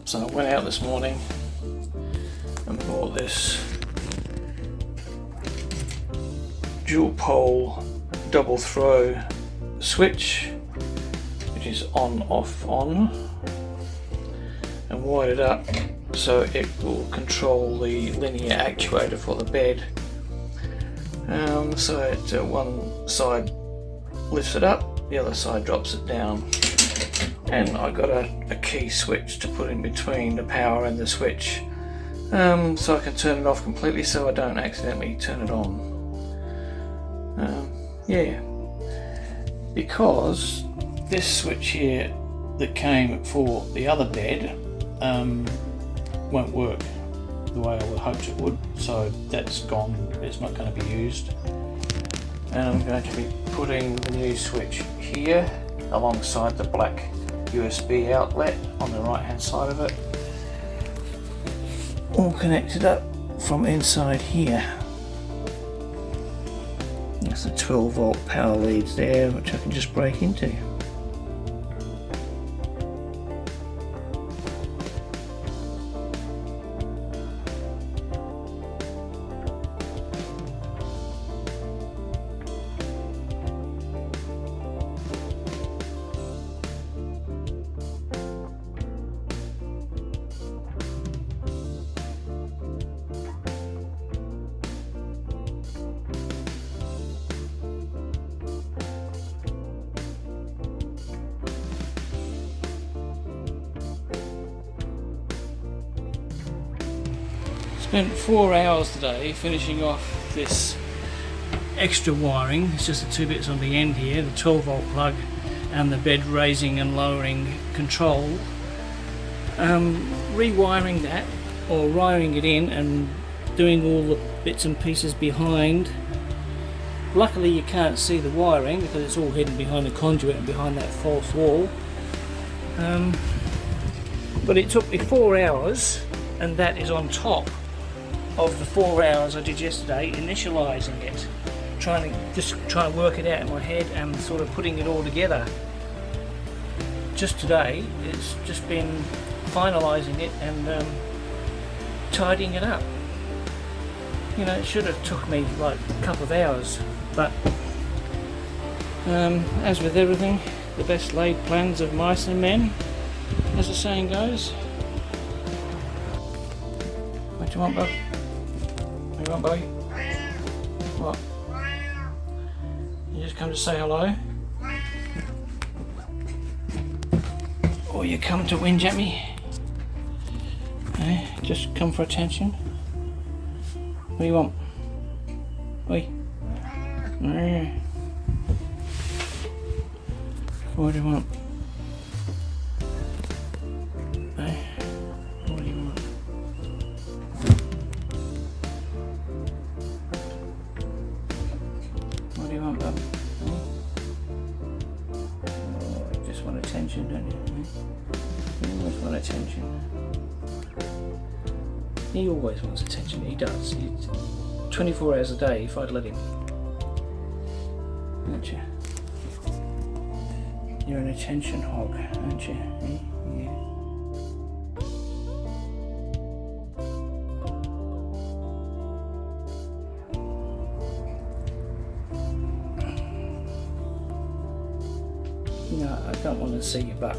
So I went out this morning and bought this dual pole double throw switch, which is on, off, on, and wired it up so it will control the linear actuator for the bed. So one side lifts it up, the other side drops it down, and I got a key switch to put in between the power and the switch, so I can turn it off completely so I don't accidentally turn it on. Yeah, because this switch here that came for the other bed won't work the way I would hoped it would, so that's gone, it's not going to be used. And I'm going to be putting the new switch here alongside the black USB outlet on the right hand side of it, all connected up from inside here. That's the 12 volt power leads there, which I can just break into. Spent 4 hours today finishing off this extra wiring. It's just the two bits on the end here, the 12 volt plug and the bed raising and lowering control. Rewiring that, or wiring it in and doing all the bits and pieces behind. Luckily you can't see the wiring because it's all hidden behind the conduit and behind that false wall. But it took me 4 hours, and that is on top of the 4 hours I did yesterday initializing it, trying to work it out in my head and sort of putting it all together. Just today it's just been finalizing it and tidying it up. You know, it should have took me like a couple of hours, but as with everything, the best laid plans of mice and men, as the saying goes. What do you want, bub? What do you want, boy? What? You just come to say hello? Or you come to whinge at me? Eh? Just come for attention? What do you want? Oi. What do you want? Eh? What do you want? What do you want, bub? Eh? Oh, you just want attention, don't you? Eh? You always want attention. He always wants attention, he does. 24 hours a day if I'd let him. Aren't you? You're an attention hog, aren't you? Eh? Yeah. No, I don't want to see your butt.